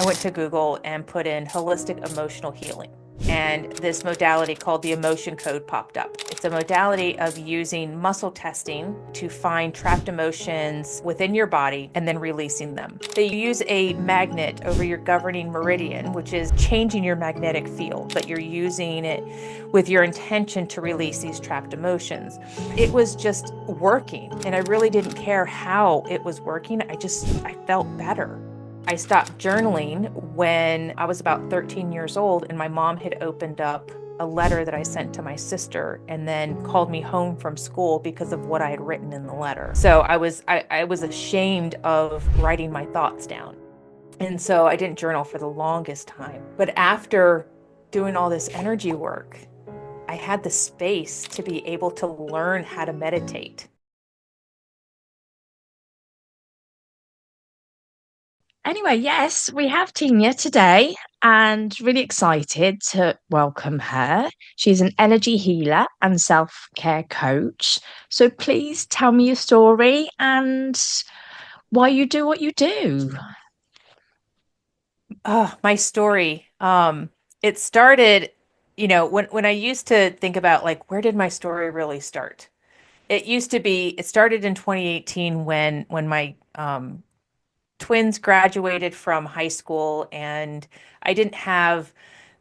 I went to Google and put in holistic emotional healing. And this modality called the emotion code popped up. It's a modality of using muscle testing to find trapped emotions within your body and then releasing them. They use a magnet over your governing meridian, which is changing your magnetic field, but you're using it with your intention to release these trapped emotions. It was just working, and I really didn't care how it was working. I felt better. I stopped journaling when I was about 13 years old, and my mom had opened up a letter that I sent to my sister and then called me home from school because of what I had written in the letter. So I was ashamed of writing my thoughts down. And so I didn't journal for the longest time. But after doing all this energy work, I had the space to be able to learn how to meditate. Anyway, yes, we have Tenya today and really excited to welcome her. She's an energy healer and self-care coach. So please tell me your story and why you do what you do. My story. It started, when I used to think about like where did my story really start? It started in 2018 when my twins graduated from high school and I didn't have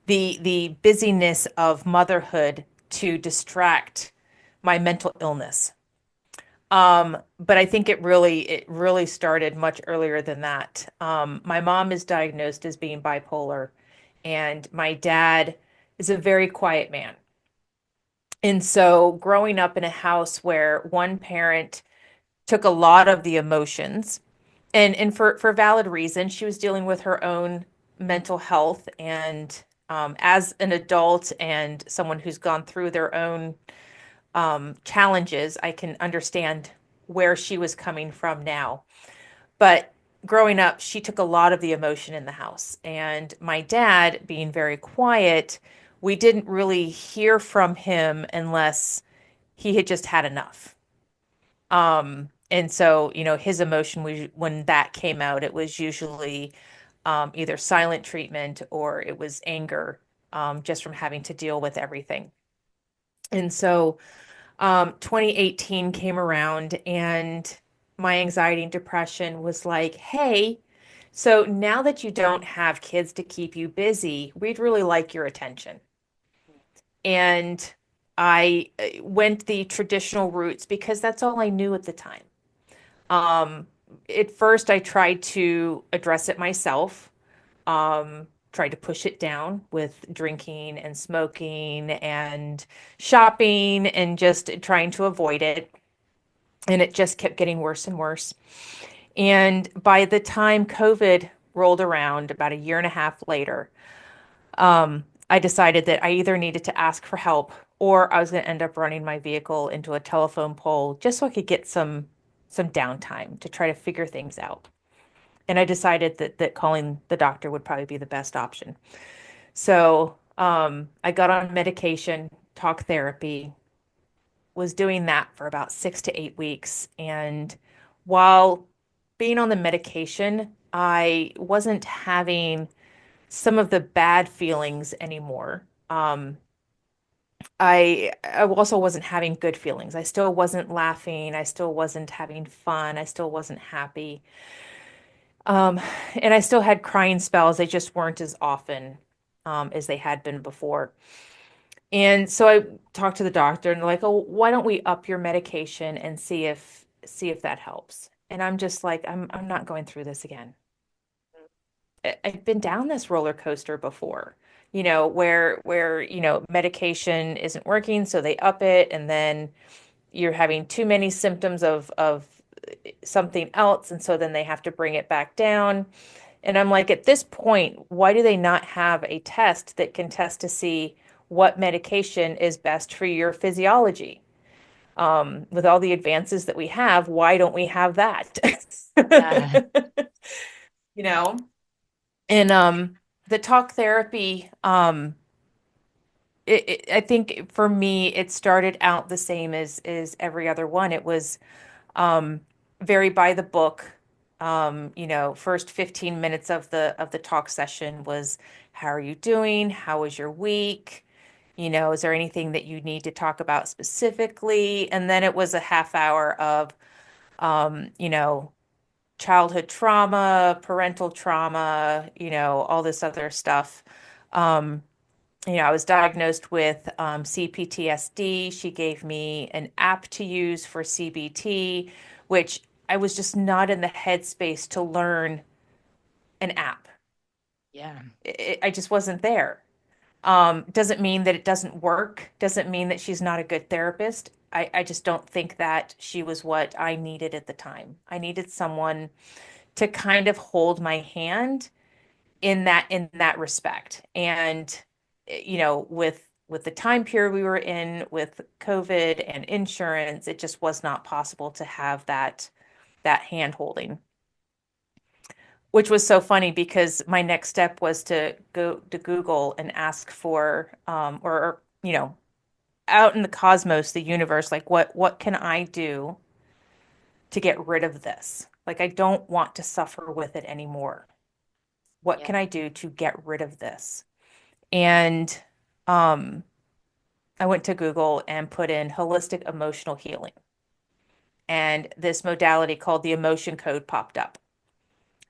the busyness of motherhood to distract my mental illness. But I think it really started much earlier than that. My mom is diagnosed as being bipolar, and my dad is a very quiet man. And so growing up in a house where one parent took a lot of the emotions and for valid reasons, she was dealing with her own mental health and as an adult and someone who's gone through their own challenges, I can understand where she was coming from now. But growing up, she took a lot of the emotion in the house. And my dad, being very quiet, we didn't really hear from him unless he had just had enough. And so, his emotion was when that came out, it was usually either silent treatment or it was anger, just from having to deal with everything. And so 2018 came around and my anxiety and depression was like, hey, so now that you don't have kids to keep you busy, we'd really like your attention. And I went the traditional routes because that's all I knew at the time. Um, at first, I tried to address it myself, tried to push it down with drinking and smoking and shopping and just trying to avoid it. And it just kept getting worse and worse. And by the time COVID rolled around, about a year and a half later, I decided that I either needed to ask for help or I was going to end up running my vehicle into a telephone pole just so I could get some downtime to try to figure things out. And I decided that calling the doctor would probably be the best option. So I got on medication, talk therapy, was doing that for about 6 to 8 weeks. And while being on the medication, I wasn't having some of the bad feelings anymore. I also wasn't having good feelings. I still wasn't laughing. I still wasn't having fun. I still wasn't happy. Um, and I still had crying spells. They just weren't as often as they had been before. And so I talked to the doctor and they're like, "Oh, why don't we up your medication and see if that helps?" And I'm just like, I'm not going through this again. I've been down this roller coaster before, where medication isn't working, so they up it, and then you're having too many symptoms of something else, and so then they have to bring it back down. And I'm like, at this point, why do they not have a test that can test to see what medication is best for your physiology? With all the advances that we have, why don't we have that? Yeah. You know? And the talk therapy, I think for me, it started out the same as every other one. It was um, very by the book. First 15 minutes of the talk session was, how are you doing? How was your week? Is there anything that you need to talk about specifically? And then it was a half hour of, um, you know, childhood trauma, parental trauma, all this other stuff. Um, I was diagnosed with CPTSD. She gave me an app to use for CBT, which I was just not in the headspace to learn an app. Yeah. I just wasn't there. Doesn't mean that it doesn't work, doesn't mean that she's not a good therapist. I just don't think that she was what I needed at the time. I needed someone to kind of hold my hand in that respect. And with the time period we were in with COVID and insurance, it just was not possible to have that hand holding, which was so funny because my next step was to go to Google and ask for or out in the cosmos, the universe, like what can I do to get rid of this? Like I don't want to suffer with it anymore. What Yeah. can I do to get rid of this? And um, I went to Google and put in holistic emotional healing. And this modality called the emotion code popped up.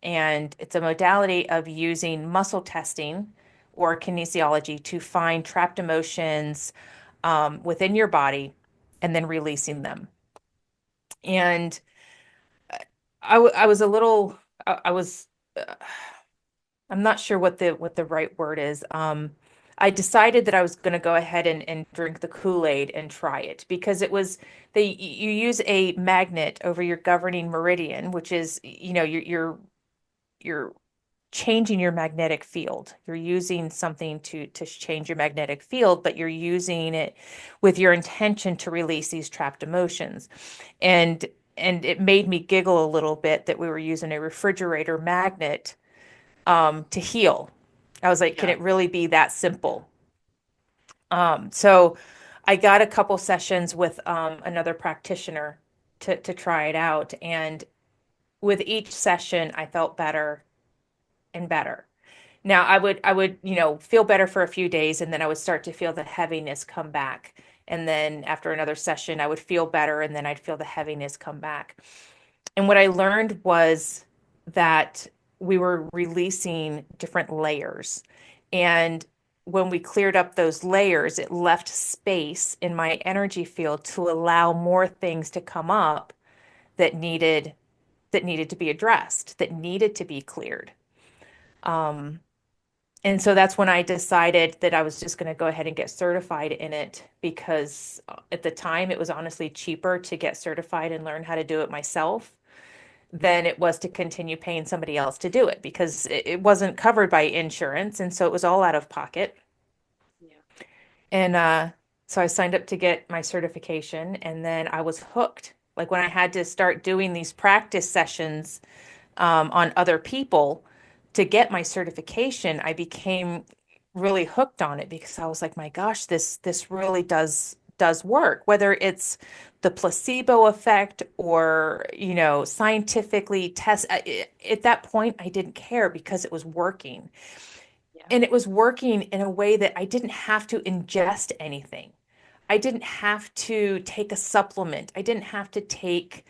And it's a modality of using muscle testing or kinesiology to find trapped emotions within your body and then releasing them. And I was a little, I was, uh, I'm not sure what the right word is. I decided that I was going to go ahead and drink the Kool-Aid and try it because you use a magnet over your governing meridian, which is, you're changing your magnetic field. You're using something to change your magnetic field, but you're using it with your intention to release these trapped emotions. And and it made me giggle a little bit that we were using a refrigerator magnet to heal. I was like, can Yeah. it really be that simple? So I got a couple sessions with another practitioner to try it out. And with each session, I felt better and better. Now I would, feel better for a few days and then I would start to feel the heaviness come back. And then after another session, I would feel better and then I'd feel the heaviness come back. And what I learned was that we were releasing different layers. And when we cleared up those layers, it left space in my energy field to allow more things to come up that needed to be addressed, that needed to be cleared. Um, and so that's when I decided that I was just going to go ahead and get certified in it because at the time it was honestly cheaper to get certified and learn how to do it myself than it was to continue paying somebody else to do it because it wasn't covered by insurance. And so it was all out of pocket. Yeah. And so I signed up to get my certification and then I was hooked. Like when I had to start doing these practice sessions on other people to get my certification, I became really hooked on it because I was like, my gosh, this really does work. Whether it's the placebo effect or, scientifically at that point, I didn't care because it was working. Yeah. And it was working in a way that I didn't have to ingest anything. I didn't have to take a supplement. I didn't have to take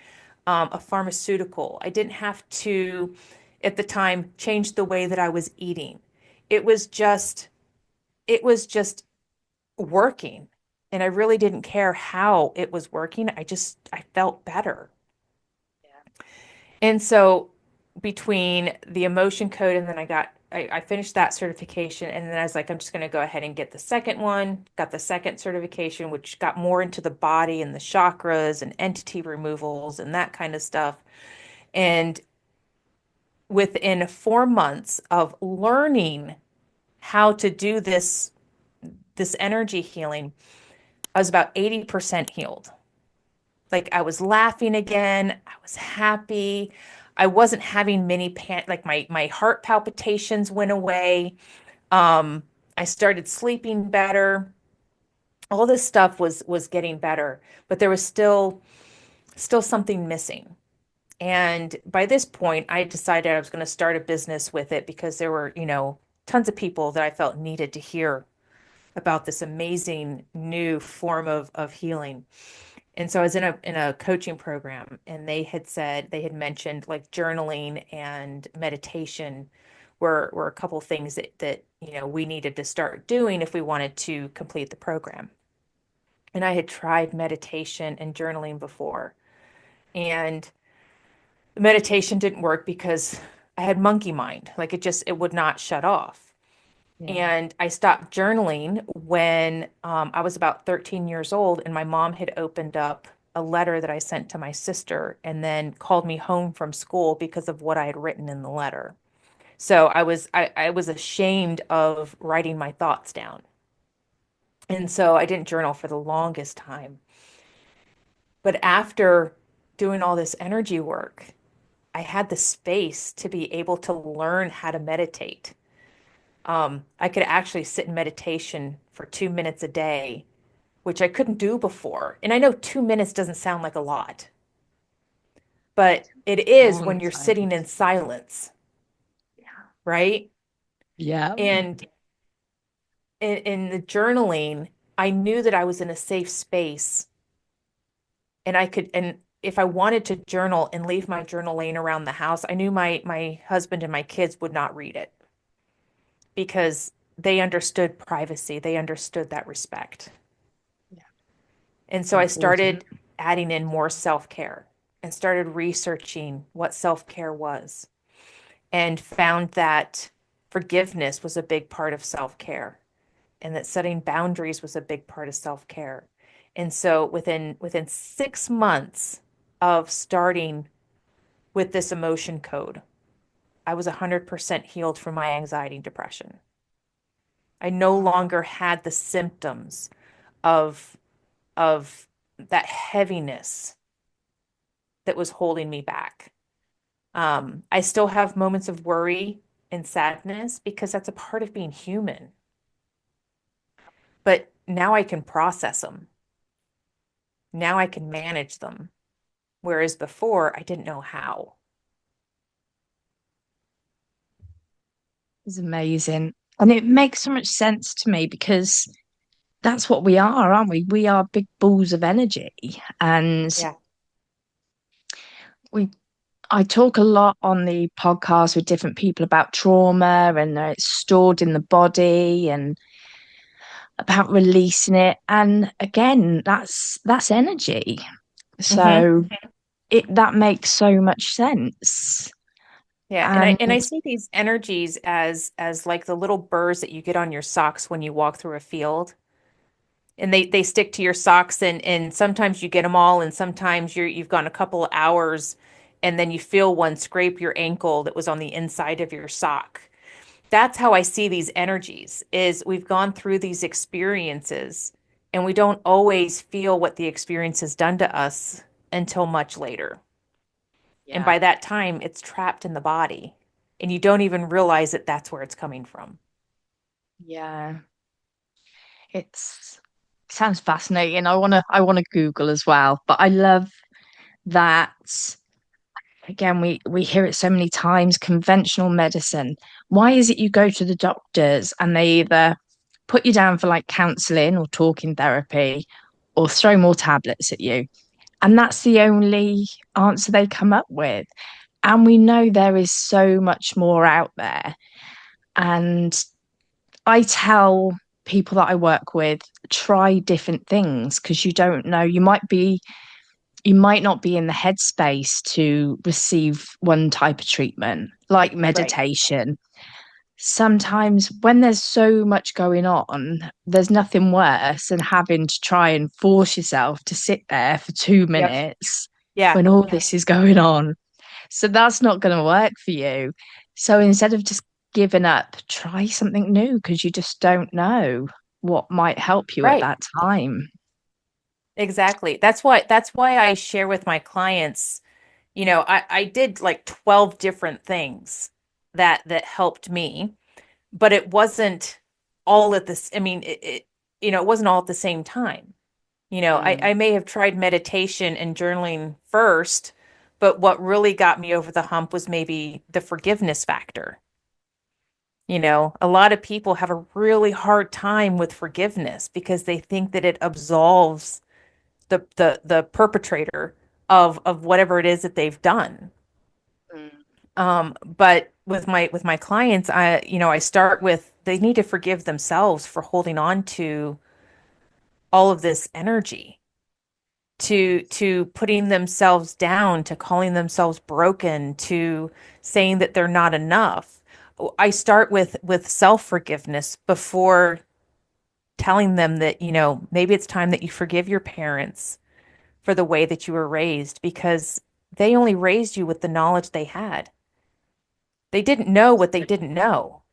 a pharmaceutical. I didn't have to, at the time, change the way that I was eating. It was just, it was just working. And I really didn't care how it was working. I felt better. Yeah. And so between the emotion code and then I finished that certification and then I was like, I'm just going to go ahead and get the second one, got the second certification, which got more into the body and the chakras and entity removals and that kind of stuff. And within 4 months of learning how to do this energy healing, I was about 80% healed. Like I was laughing again. I was happy. I wasn't having like my heart palpitations went away. Um, I started sleeping better. All this stuff was getting better, but there was still something missing. And by this point, I decided I was going to start a business with it because there were, tons of people that I felt needed to hear about this amazing new form of healing. And so I was in a coaching program, and they had mentioned like journaling and meditation were a couple things that we needed to start doing if we wanted to complete the program. And I had tried meditation and journaling before, and the meditation didn't work because I had monkey mind. Like it would not shut off. Yeah. And I stopped journaling when I was about 13 years old, and my mom had opened up a letter that I sent to my sister and then called me home from school because of what I had written in the letter. So I was ashamed of writing my thoughts down. And so I didn't journal for the longest time. But after doing all this energy work, I had the space to be able to learn how to meditate. I could actually sit in meditation for 2 minutes a day, which I couldn't do before. And I know 2 minutes doesn't sound like a lot, but it is when Long you're time. sitting in silence, right? Yeah. And in the journaling, I knew that I was in a safe space, and and if I wanted to journal and leave my journal laying around the house, I knew my husband and my kids would not read it because they understood privacy. They understood that respect. Yeah. And It's so I important. started adding in more self-care and started researching what self-care was, and found that forgiveness was a big part of self-care, and that setting boundaries was a big part of self-care. And so within 6 months of starting with this emotion code, I was 100% healed from my anxiety and depression. I no longer had the symptoms of of that heaviness that was holding me back. I still have moments of worry and sadness because that's a part of being human. But now I can process them. Now I can manage them. Whereas before, I didn't know how. It's amazing. And it makes so much sense to me because that's what we are, aren't we? We are big balls of energy. And Yeah. we I talk a lot on the podcast with different people about trauma and it's stored in the body and about releasing it. And again, that's energy. Hmm. So it that makes so much sense. Yeah. And I And and I see these energies as like the little burrs that you get on your socks when you walk through a field. And they stick to your socks, and sometimes you get them all, and sometimes you've gone a couple of hours and then you feel one scrape your ankle that was on the inside of your sock. That's how I see these energies is we've gone through these experiences, and we don't always feel what the experience has done to us until much later. And yeah, by that time, it's trapped in the body, and you don't even realize that that's where it's coming from. yeah, it's sounds fascinating. I wanna Google as well, but I love that again, we hear it so many times, conventional medicine. Why is it you go to the doctors and they either put you down for like counseling or talking therapy or throw more tablets at you? And that's the only answer they come up with. And we know there is so much more out there. And I tell people that I work with, try different things because you don't know. You might not be in the headspace to receive one type of treatment, like Right. meditation. Sometimes when there's so much going on, there's nothing worse than having to try and force yourself to sit there for two Yep. minutes Yeah. when all this is going on. So that's not going to work for you. So instead of just giving up, try something new because you just don't know what might help you at Right. that time. Exactly. That's why I share with my clients, I did like 12 different things that helped me, but it wasn't all at this, I mean, it wasn't all at the same time. I Mm, may have tried meditation and journaling first, But what really got me over the hump was maybe the forgiveness factor. A lot of people have a really hard time with forgiveness because they think that it absolves the perpetrator of whatever it is that they've done. Mm. But with my clients, I start with they need to forgive themselves for holding on to all of this energy, to putting themselves down, to calling themselves broken, to saying that they're not enough. I start with self-forgiveness before telling them that, maybe it's time that you forgive your parents for the way that you were raised because they only raised you with the knowledge they had. They didn't know what they didn't know.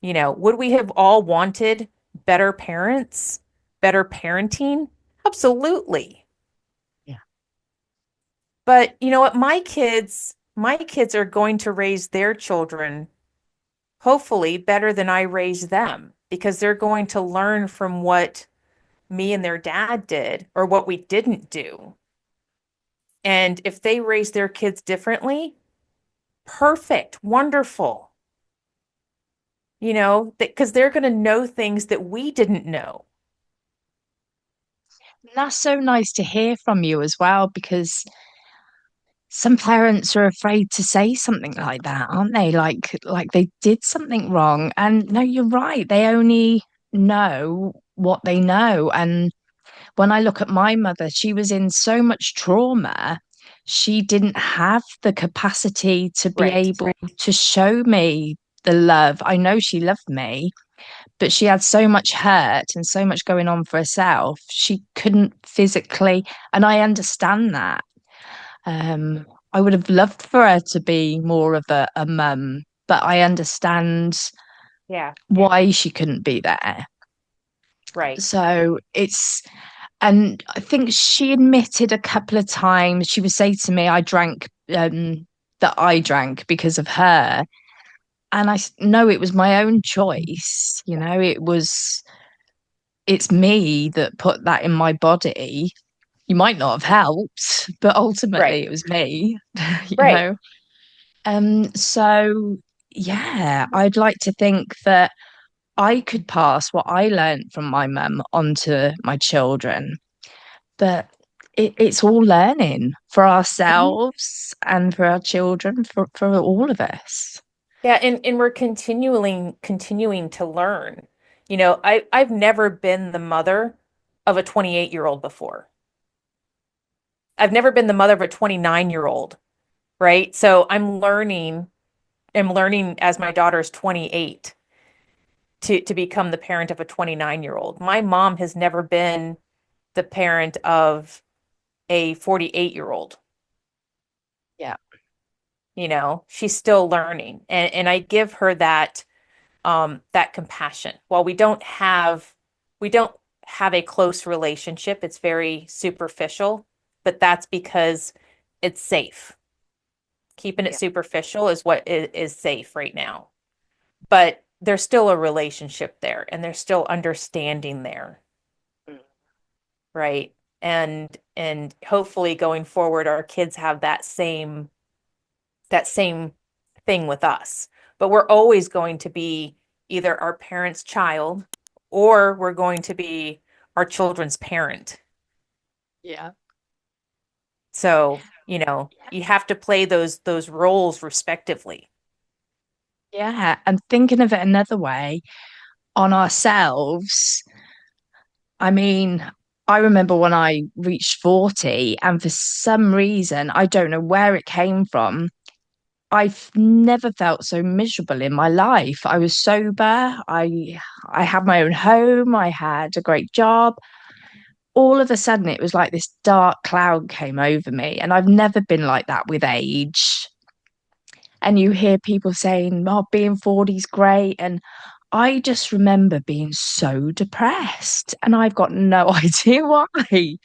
Would we have all wanted better parents, better parenting? Absolutely. Yeah. But you know what? My kids are going to raise their children hopefully better than I raised them because they're going to learn from what me and their dad did or what we didn't do. And if they raise their kids differently, perfect, wonderful. Because they're going to know things that we didn't know. That's so nice to hear from you as well, because some parents are afraid to say something like that, aren't they? Like they did something wrong. And no, you're right. They only know what they know. And when I look at my mother, she was in so much trauma. She didn't have the capacity to be Right. able to show me the love. I know she loved me, but she had so much hurt and so much going on for herself. She couldn't physically, and I understand that. I would have loved for her to be more of a mum, but I understand Yeah. why she couldn't be there. Right. So and I think she admitted a couple of times, she would say to me, that I drank because of her. And no, it was my own choice. It's me that put that in my body. You might not have helped, but Right. ultimately it was me, you Right. know. So yeah, I'd like to think that I could pass what I learned from my mum onto my children, but it's all learning for Mhm. ourselves and for our children, for all of us. Yeah, and we're continuing to learn. I've never been the mother of a 28-year-old before. I've never been the mother of a 29-year-old, right? So I'm learning as my daughter's 28 to become the parent of a 29-year-old. My mom has never been the parent of a 48-year-old. Yeah, She's still learning. And I give her that compassion. While we don't have a close relationship, it's very superficial, but that's because it's safe. Keeping it yeah. superficial is what is safe right now. But there's still a relationship there and there's still understanding there, Mm. right? And hopefully going forward, our kids have that same thing with us. But we're always going to be either our parents' child or we're going to be our children's parent. Yeah. So, you have to play those roles respectively. Yeah, and thinking of it another way, on ourselves, I mean, I remember when I reached 40, and for some reason, I don't know where it came from, I've never felt so miserable in my life. I was sober, I had my own home, I had a great job. All of a sudden, it was like this dark cloud came over me, and I've never been like that with age. And you hear people saying, "Oh, being 40 is great," and I just remember being so depressed, and I've got no idea why.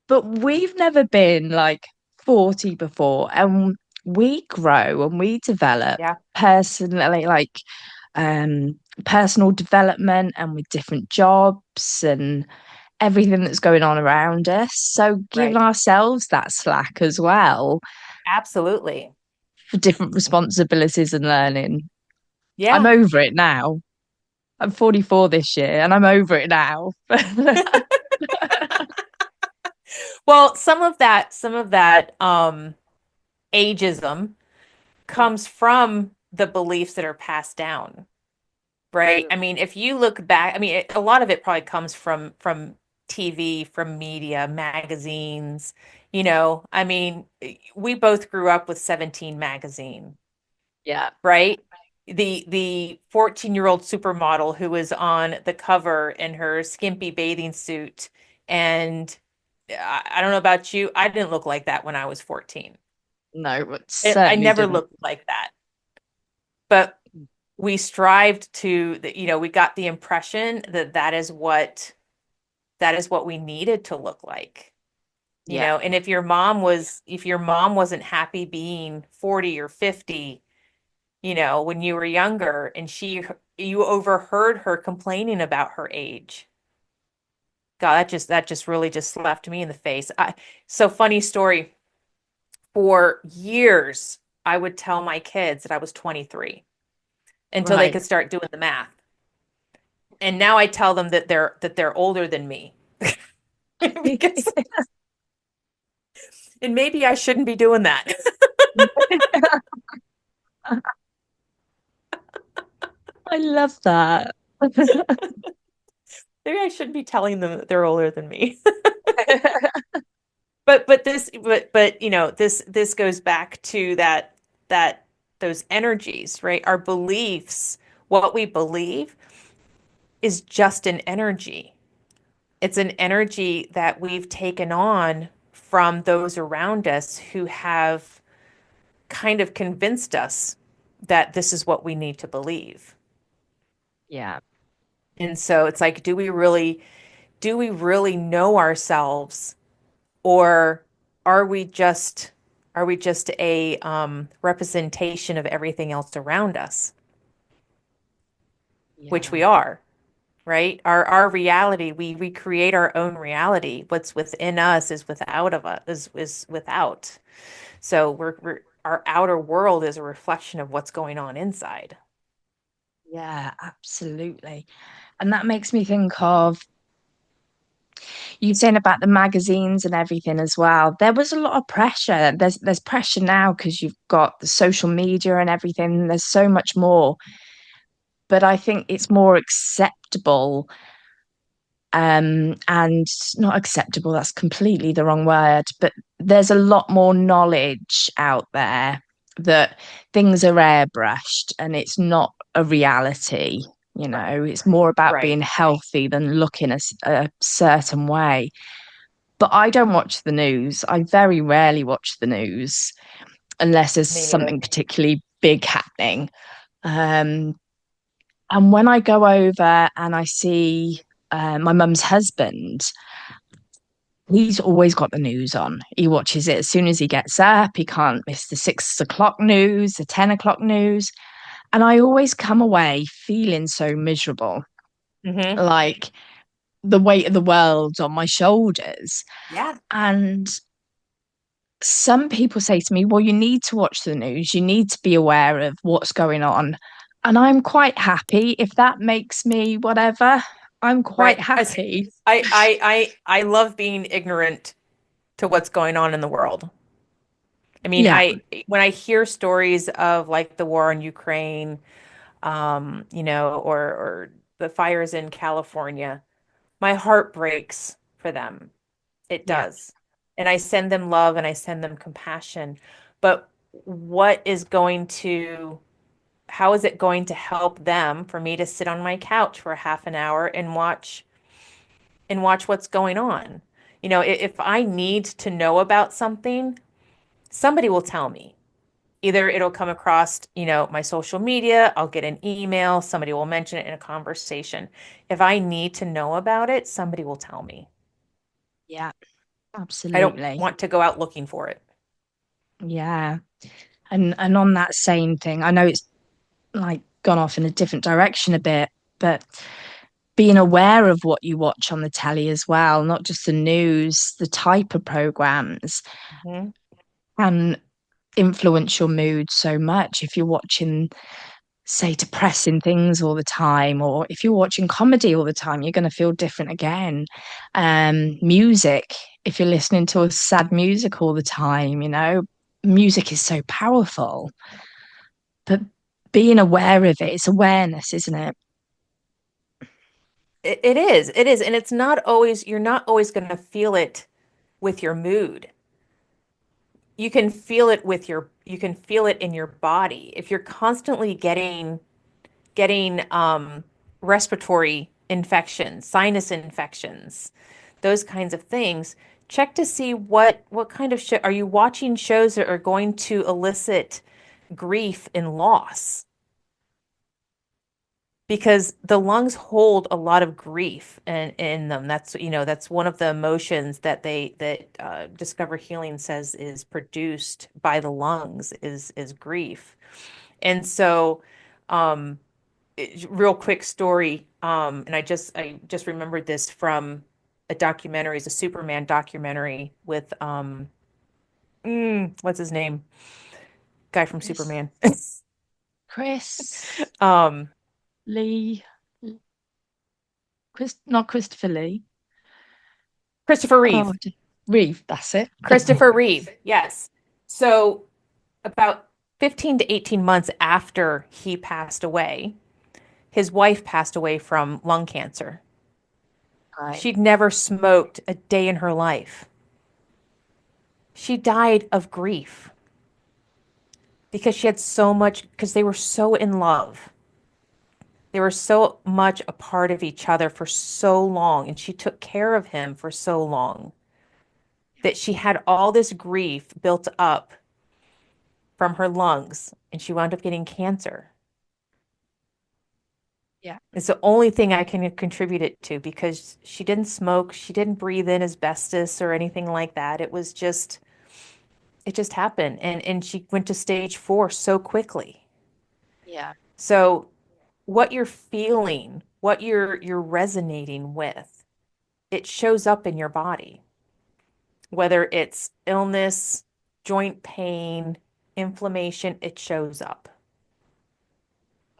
But we've never been like 40 before, and we grow and we develop Yeah. personally, like personal development, and with different jobs and everything that's going on around us. So giving Right. ourselves that slack as well Absolutely. for different responsibilities and learning. I'm Yeah. over it now. I'm 44 this year and I'm over it now. Well, some of that ageism comes from the beliefs that are passed down, right? I mean, if you look back, I mean, a lot of it probably comes from TV, from media, magazines, I mean, we both grew up with 17 magazine, Yeah. right? The 14-year-old supermodel who was on the cover in her skimpy bathing suit. And I don't know about you, I didn't look like that when I was 14. No, it I certainly never didn't. looked like that. But we strived we got the impression that that is what we needed to look like. Yeah. And if your mom wasn't happy being 40 or 50, when you were younger, and you overheard her complaining about her age. God, that just really just slapped me in the face. So funny story. For years, I would tell my kids that I was 23 until they Right. could start doing the math. And now I tell them that they're older than me. Because and maybe I shouldn't be doing that. I love that. Maybe I shouldn't be telling them that they're older than me. But this goes back to that those energies, right? Our beliefs, what we believe is just an energy. It's an energy that we've taken on from those around us who have kind of convinced us that this is what we need to believe. Yeah. And so it's like, do we really know ourselves, or are we just are we just a representation of everything else around us, which Yeah. we are, right? Our reality, we create our own reality. What's within us is without of us is without. So our outer world is a reflection of what's going on inside. Yeah, absolutely. And that makes me think of you saying about the magazines and everything as well. There was a lot of pressure. There's pressure now because you've got the social media and everything. There's so much more. But I think it's more acceptable, and not acceptable, that's completely the wrong word, but there's a lot more knowledge out there that things are airbrushed and it's not a reality. Right. It's more about Right. being healthy than looking a certain way. But I don't watch the news. I very rarely watch the news unless there's Me neither. something particularly big happening. Um, and when I go over and I see my mum's husband, he's always got the news on. He watches it as soon as he gets up. He can't miss the 6 o'clock news, the 10 o'clock news. And I always come away feeling so miserable, Hmm. like the weight of the world on my shoulders. Yeah. And some people say to me, well, you need to watch the news, you need to be aware of what's going on. And I'm quite happy if that makes me whatever. I'm quite Right. happy. I love being ignorant to what's going on in the world. I mean, Yeah, when I hear stories of like the war in Ukraine, or the fires in California, my heart breaks for them. It yeah, does. And I send them love and I send them compassion. But what is going to, how is it going to help them for me to sit on my couch for half an hour and watch what's going on? If I need to know about something, somebody will tell me. Either it'll come across, my social media, I'll get an email, somebody will mention it in a conversation. If I need to know about it, somebody will tell me. yeah, I don't absolutely. want to go out looking for it. Yeah. And on that same thing, I know it's like gone off in a different direction a bit, but being aware of what you watch on the telly as well, not just the news, the type of programs Mhm. can influence your mood so much. If you're watching, say, depressing things all the time, or if you're watching comedy all the time, you're going to feel different again. Music, if you're listening to a sad music all the time, music is so powerful. But being aware of it, it's awareness, isn't it? It is. It is. And it's not always, you're not always going to feel it with your mood. You can feel it with you can feel it in your body. If you're constantly getting respiratory infections, sinus infections, those kinds of things, check to see what kind of show are you watching, shows that are going to elicit grief and loss, because the lungs hold a lot of grief in them. That's one of the emotions that Discover Healing says is produced by the lungs is grief. And so, um, real quick story, and I just remembered this from a documentary. It's a Superman documentary with what's his name? Guy from Chris, Superman. Chris Um, Lee, not Christopher Lee. Christopher Oh, Reeve. Reeve, that's it. Christopher Reeve, yes. So about 15 to 18 months after he passed away, his wife passed away from lung cancer. Right. She'd never smoked a day in her life. She died of grief because she had so much, because they were so in love. They were so much a part of each other for so long, and she took care of him for so long that she had all this grief built up from her lungs, and she wound up getting cancer. Yeah. It's the only thing I can contribute it to, because she didn't smoke, she didn't breathe in asbestos or anything like that. It just happened, and she went to stage 4 so quickly. Yeah. So what you're feeling, what you're resonating with, it shows up in your body, whether it's illness, joint pain, inflammation, it shows up,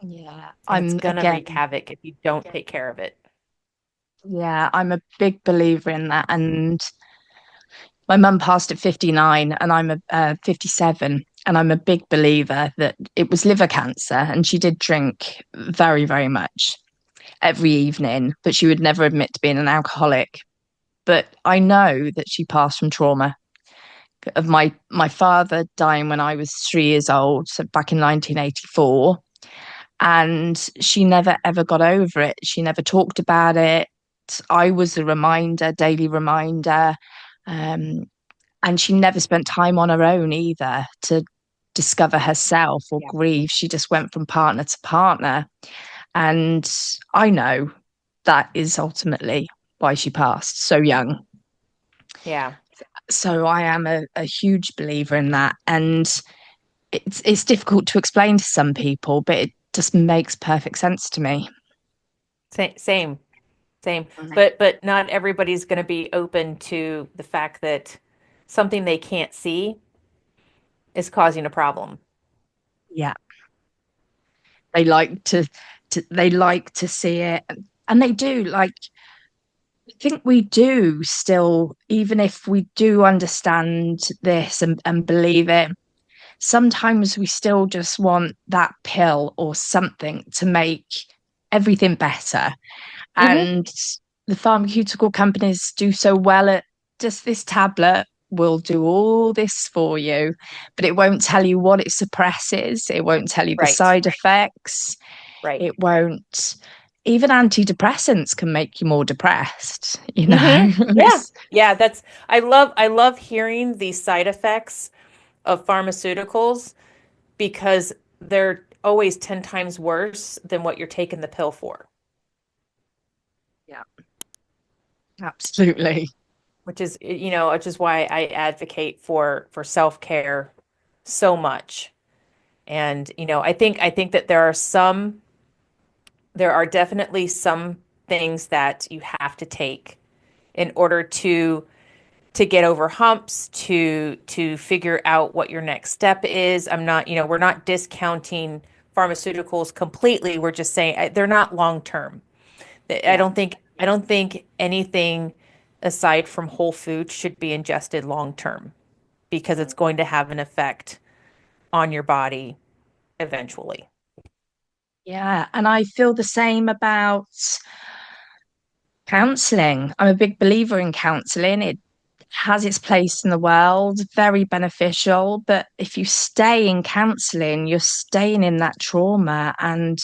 Yeah. and it's gonna wreak havoc if you don't take care of it. I'm a big believer in that. And my mum passed at 59 and I'm 57. And I'm a big believer that it was liver cancer. And she did drink very, very much every evening, but she would never admit to being an alcoholic. But I know that she passed from trauma of my father dying when I was 3 years old, so back in 1984. And she never ever got over it. She never talked about it. I was a reminder, daily reminder. Um, and she never spent time on her own either to discover herself or Yeah. grieve. She just went from partner to partner. And I know that is ultimately why she passed so young. Yeah. So I am a huge believer in that. And it's difficult to explain to some people, but it just makes perfect sense to me. Same, same. Mhm. But not everybody's going to be open to the fact that something they can't see is causing a problem. Yeah, they like they like to see it, and they do. Like, I think we do still, even if we do understand this and believe it. Sometimes we still just want that pill or something to make everything better. Hmm. And the pharmaceutical companies do so well at just this tablet will do all this for you, but it won't tell you what it suppresses. It won't tell you the Right. side effects. Right. It won't. Even antidepressants can make you more depressed, Hmm. Yeah. It's, Yeah, I love hearing the side effects of pharmaceuticals, because they're always 10 times worse than what you're taking the pill for, yeah, absolutely. which is why I advocate for self-care so much. And I think that there are definitely some things that you have to take in order to get over humps, to figure out what your next step is. I'm not, we're not discounting pharmaceuticals completely. We're just saying they're not long term. I Yeah. don't think I don't think anything aside from whole food should be ingested long term because it's Mm. going to have an effect on your body eventually. Yeah, and I feel the same about counseling. I'm a big believer in counseling. It has its place in the world, very beneficial. But if you stay in counseling, you're staying in that trauma and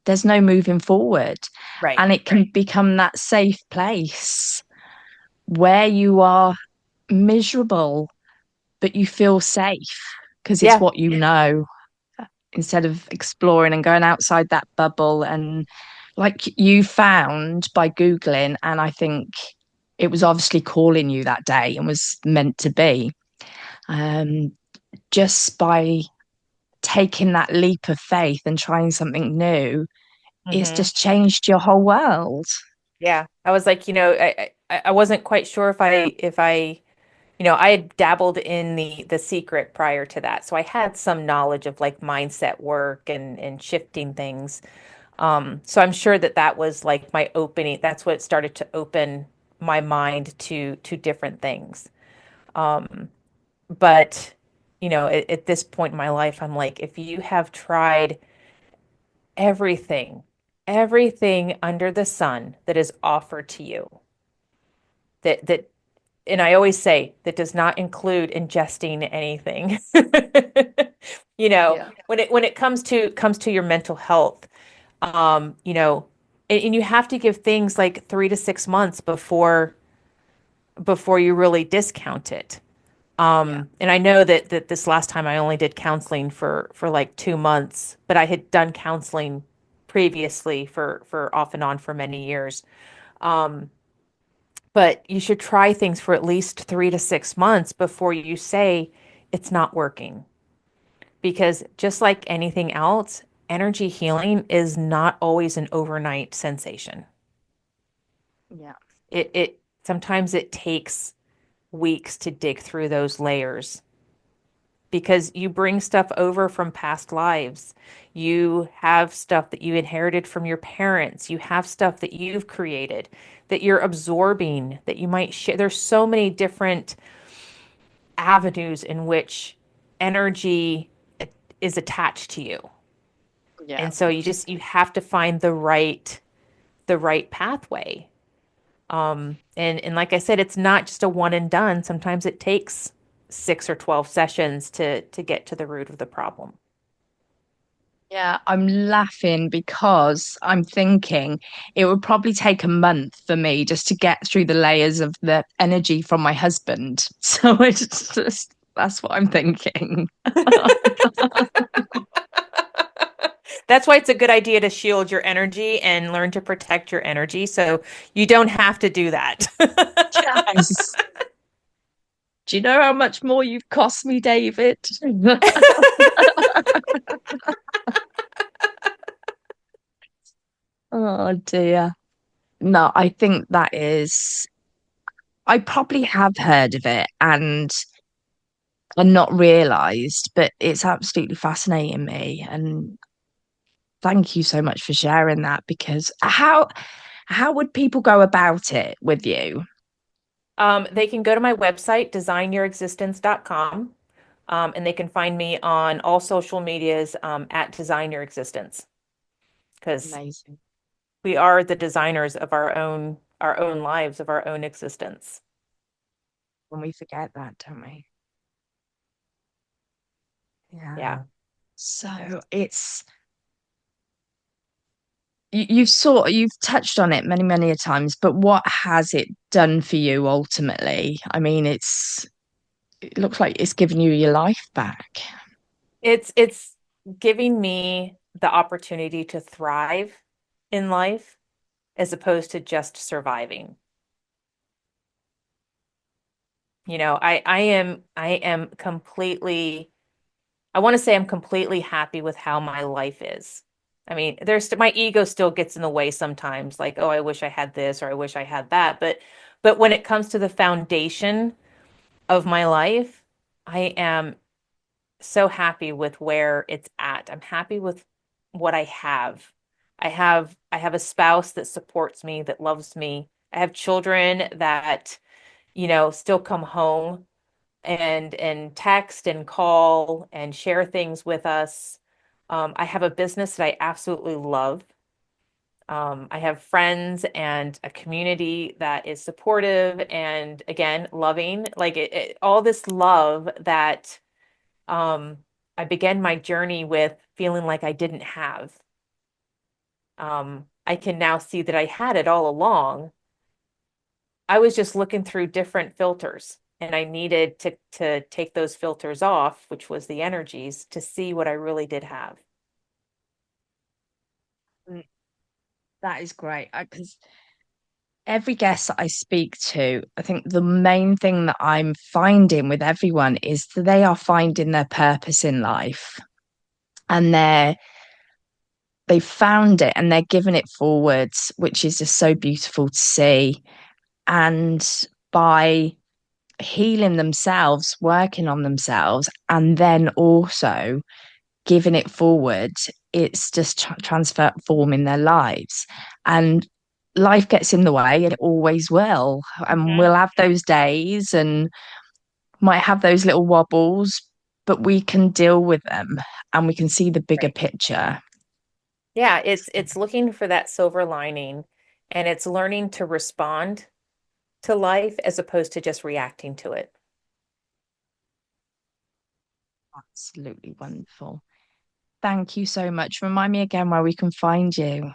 there's no moving forward. Right. And it can become that safe place where you are miserable, but you feel safe because it's Yeah. what you know, instead of exploring and going outside that bubble. And like you found by Googling, and I think it was obviously calling you that day and was meant to be. Um, just by taking that leap of faith and trying something new, it's Hmm. just changed your whole world. Yeah. I was like, I wasn't quite sure if I I had dabbled in the secret prior to that. So I had some knowledge of like mindset work and shifting things. So I'm sure that that was like my opening. That's what started to open my mind to different things. But at this point in my life, I'm like, if you have tried everything, everything under the sun that is offered to you, that and I always say that does not include ingesting anything. Yeah. When it comes to your mental health, and you have to give things like 3 to 6 months before you really discount it. Yeah. And I know that this last time I only did counseling for like 2 months, but I had done counseling previously for off and on for many years. But you should try things for at least 3 to 6 months before you say it's not working. Because just like anything else, energy healing is not always an overnight sensation. Yeah. It sometimes it takes weeks to dig through those layers because you bring stuff over from past lives. You have stuff that you inherited from your parents. You have stuff that you've created that you're absorbing that you might share. There's so many different avenues in which energy is attached to you. Yeah. And so you have to find the right pathway. And like I said, it's not just a one and done. Sometimes it takes 6 or 12 sessions to get to the root of the problem. Yeah, I'm laughing because I'm thinking it would probably take a month for me just to get through the layers of the energy from my husband. So it's just that's what I'm thinking. That's why it's a good idea to shield your energy and learn to protect your energy so you don't have to do that. Yes. Do you know how much more you've cost me, David? Oh dear. No, I think that is, I probably have heard of it and not realized, but it's absolutely fascinating me. And thank you so much for sharing that because how would people go about it with you? They can go to my website, designyourexistence.com, and they can find me on all social medias at Design Your Existence because Amazing. we are the designers of our own lives, of our own existence. When we forget that, don't we? Yeah. Yeah. So it's you've touched on it many, many a times, but what has it done for you ultimately? I mean, it looks like it's given you your life back. It's giving me the opportunity to thrive in life as opposed to just surviving. I am completely I want to say I'm completely happy with how my life is. I mean, my ego still gets in the way sometimes, like, oh, I wish I had this or I wish I had that. But when it comes to the foundation of my life, I am so happy with where it's at. I'm happy with what I have. I have a spouse that supports me, that loves me. I have children that, still come home and text and call and share things with us. I have a business that I absolutely love. I have friends and a community that is supportive and again, loving. Like all this love that um, I began my journey with feeling like I didn't have. I can now see that I had it all along. I was just looking through different filters and I needed to take those filters off, which was the energies, to see what I really did have. Mm, that is great because every guest that I speak to, I think the main thing that I'm finding with everyone is that they are finding their purpose in life and they've found it and they're giving it forwards, which is just so beautiful to see. And by healing themselves, working on themselves, and then also giving it forward, it's just transforming their lives. And life gets in the way, and it always will. And Mhm. we'll have those days and might have those little wobbles, but we can deal with them and we can see the bigger Right. picture. Yeah, it's looking for that silver lining and it's learning to respond to life as opposed to just reacting to it. Absolutely wonderful. Thank you so much. Remind me again where we can find you.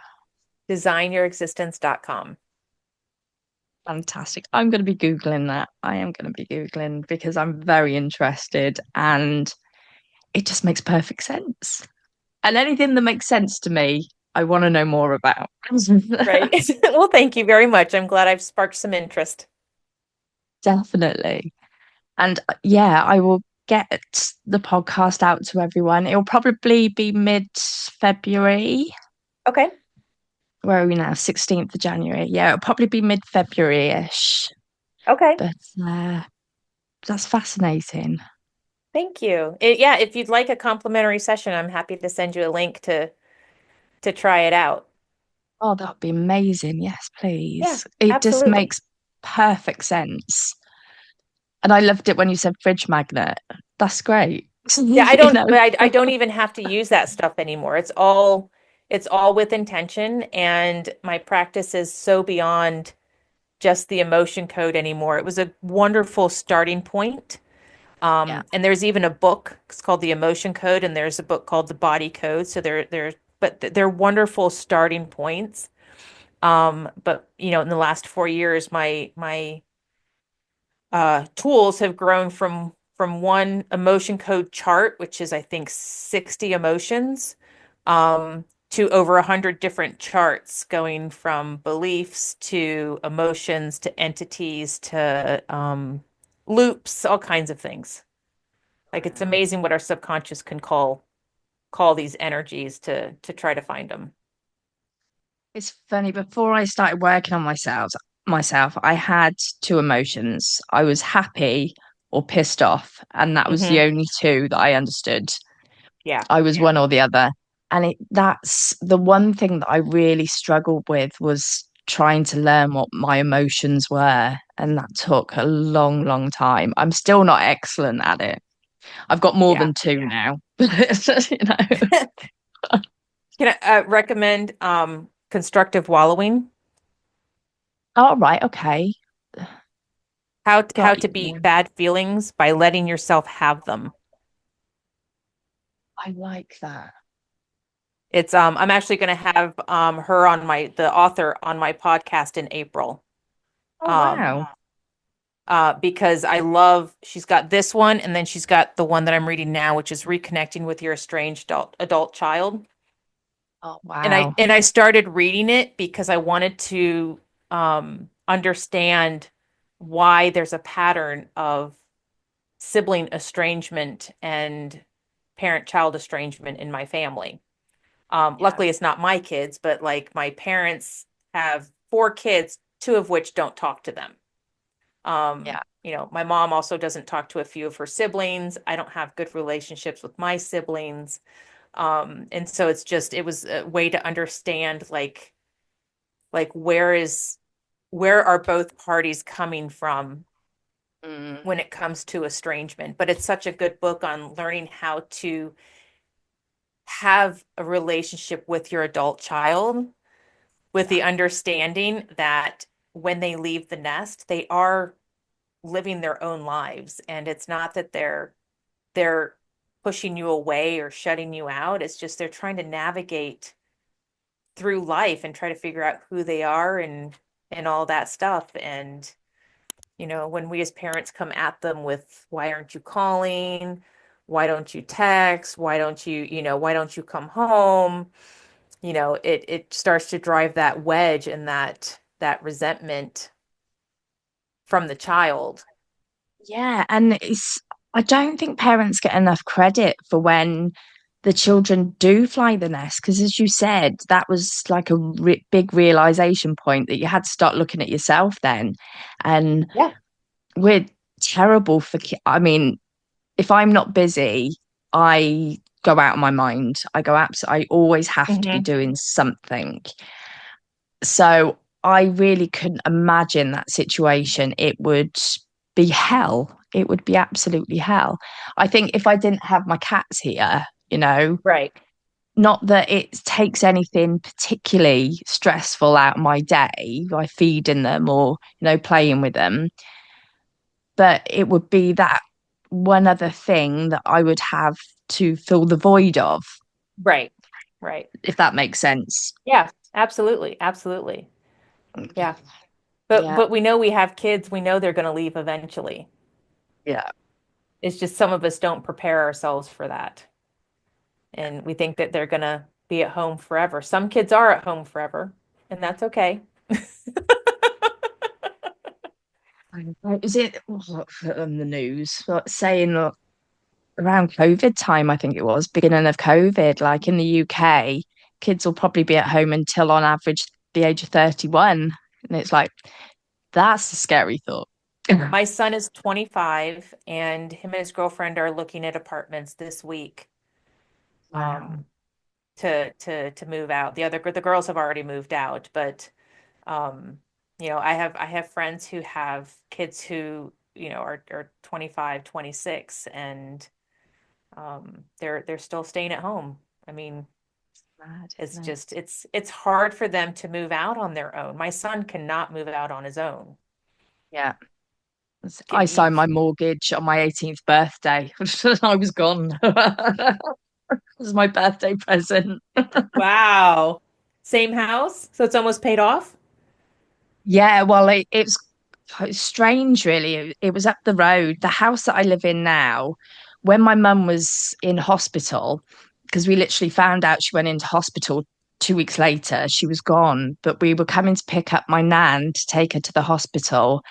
Designyourexistence.com. Fantastic. I'm going to be Googling that. I am going to be Googling because I'm very interested and it just makes perfect sense. And anything that makes sense to me, I want to know more about. Right. Well, thank you very much. I'm glad I've sparked some interest. Definitely. And yeah, I will get the podcast out to everyone. It'll probably be mid-February. Okay. Where are we now? 16th of January. Yeah, it'll probably be mid-February-ish. Okay. But that's fascinating. Thank you. Yeah, if you'd like a complimentary session, I'm happy to send you a link to try it out. Oh, that'd be amazing. Yes, Yeah, please. It just absolutely. makes perfect sense. And I loved it when you said fridge magnet. That's great. Yeah, I You don't know, I don't even have to use that stuff anymore. It's all with intention and my practice is so beyond just the emotion code anymore. It was a wonderful starting point. yeah. And there's even a book. It's called The Emotion Code, and there's a book called The Body Code. So they're wonderful starting points. But in the last 4 years, my tools have grown from one emotion code chart, which is I think 60 emotions, to over 100 different charts, going from beliefs to emotions to entities to loops, all kinds of things. Like it's Wow. amazing what our subconscious can call these energies to try to find them. It's funny, before I started working on myself, I had two emotions. I was happy or pissed off, and that was the Hmm. only two that I understood. Yeah. I was one or the other. And that's the one thing that I really struggled with was trying to learn what my emotions were. And that took a long, long time. I'm still not excellent at it. I've got more Yeah. than two now. You know. Can I recommend constructive wallowing? All right, okay. How Got to you. beat bad feelings by letting yourself have them. I like that. It's I'm actually going to have her on the author on my podcast in April. Oh Um wow. because I love she's got this one and then she's got the one that I'm reading now, which is reconnecting with your estranged adult child. Oh And I wow. and I started reading it because I wanted to understand why there's a pattern of sibling estrangement and parent-child estrangement in my family. Yeah. Luckily, it's not my kids, but like my parents have four kids, two of which don't talk to them. Yeah. My mom also doesn't talk to a few of her siblings. I don't have good relationships with my siblings. And so it was a way to understand like where are both parties coming from Mm, when it comes to estrangement. But it's such a good book on learning how to have a relationship with your adult child with yeah. the understanding that when they leave the nest, they are living their own lives. And it's not that they're pushing you away or shutting you out. It's just they're trying to navigate through life and try to figure out who they are and all that stuff. And when we as parents come at them with why aren't you calling? Why don't you text? Why don't you come home? It starts to drive that wedge and that resentment from the child. Yeah, and I don't think parents get enough credit for when the children do fly the nest, because as you said, that was like a big realization point that you had to start looking at yourself then. And Yeah. we're terrible for, I mean, if I'm not busy, I go out of my mind. I always have to be Hmm. doing something. So I really couldn't imagine that situation. It would be hell. It would be absolutely hell. I think if I didn't have my cats here, Right. not that it takes anything particularly stressful out of my day by feeding them or, playing with them, but it would be that one other thing that I would have to fill the void of, Right. Right. if that makes sense. Yeah, absolutely. Absolutely. Yeah. But Yeah. but we know we have kids, we know they're going to leave eventually. Yeah. It's just some of us don't prepare ourselves for that. And we think that they're going to be at home forever. Some kids are at home forever, and that's okay. Is it on the news saying around COVID time, I think it was, beginning of COVID, like in the UK, kids will probably be at home until on average the age of 31. And it's like, that's a scary thought. My son is 25 and him and his girlfriend are looking at apartments this week Wow. um to move out. The girls have already moved out, but um I have friends who have kids who, are 25, 26 and they're still staying at home. I mean, Mad, it's isn't it? just it's hard for them to move out on their own. My son cannot move out on his own. Yeah. I Get signed my you, mortgage on my 18th birthday. I was gone. It was my birthday present. wow. Same house, so it's almost paid off? Yeah, well, it's quite strange, really. It was up the road. The house that I live in now, when my mum was in hospital, because we literally found out she went into hospital 2 weeks later, she was gone. But we were coming to pick up my nan to take her to the hospital.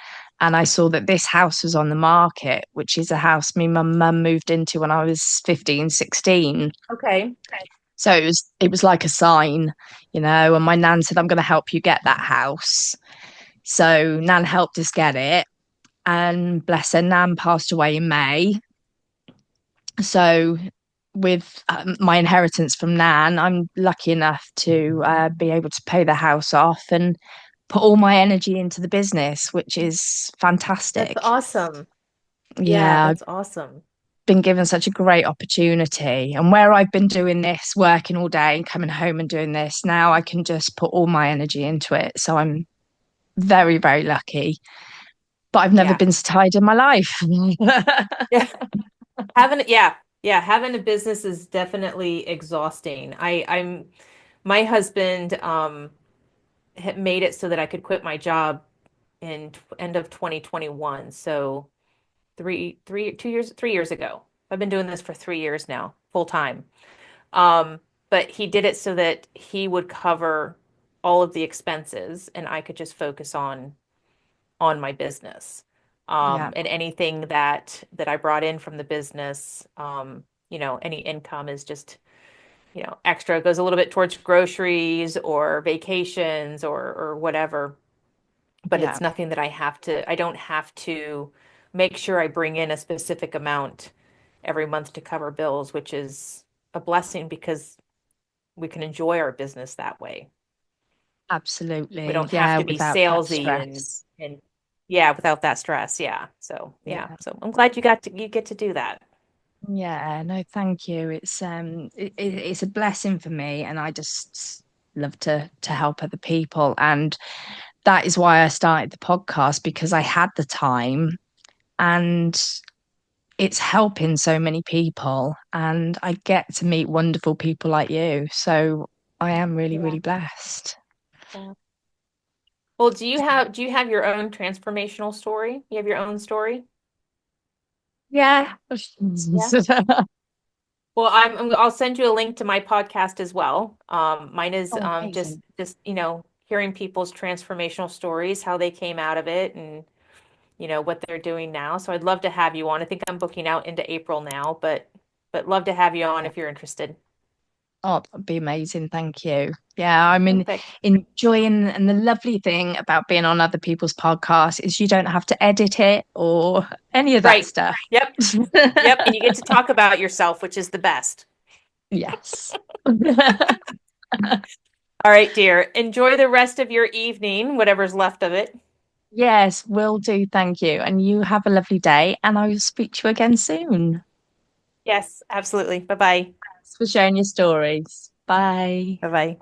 And I saw that this house was on the market, which is a house me and my mum moved into when I was 15, 16. Okay. So it was like a sign, and my nan said, I'm going to help you get that house. So Nan helped us get it, and bless her, Nan passed away in May. So with my inheritance from Nan, I'm lucky enough to be able to pay the house off and put all my energy into the business, which is That's fantastic. awesome. Yeah, Yeah, I've that's awesome. been given such a great opportunity. And where I've been doing this, working all day and coming home and doing this, now I can just put all my energy into it. So I'm very, very lucky. But I've never Yeah. been so tired in my life. Yeah. Having a business is definitely exhausting. My husband had made it so that I could quit my job in end of 2021. So 3 years ago. I've been doing this for 3 years now, full time. Um, but he did it so that he would cover all of the expenses and I could just focus on my business. Yeah. And anything that I brought in from the business, any income is just extra. It goes a little bit towards groceries or vacations or whatever, but Yeah, it's nothing that I don't have to make sure I bring in a specific amount every month to cover bills, which is a blessing because we can enjoy our business that way. We absolutely. don't have Yeah, to be without that salesy stress. and yeah, without that stress. Yeah. So, yeah. Yeah. So I'm glad you get to do that. Yeah, no, thank you. It's a blessing for me, and I just love to help other people. And that is why I started the podcast because I had the time and it's helping so many people and I get to meet wonderful people like you. So I am really, Yeah. really blessed. Yeah. Well, do you have your own transformational story? You have your own story? Yeah. Yeah. Well, I'll send you a link to my podcast as well. Mine is Oh, just amazing. hearing people's transformational stories, how they came out of it, and what they're doing now. So I'd love to have you on. I think I'm booking out into April now, but love to have you on Yeah. if you're interested. Oh, that'd be amazing. Thank you. Yeah, Perfect. enjoying, and the lovely thing about being on other people's podcasts is you don't have to edit it or any of that Right. stuff. Yep. Yep. And you get to talk about yourself, which is the best. Yes. All right, dear. Enjoy the rest of your evening, whatever's left of it. Yes, will do. Thank you. And you have a lovely day, and I will speak to you again soon. Yes, absolutely. Bye-bye. Thanks for sharing your stories. Bye. Bye-bye.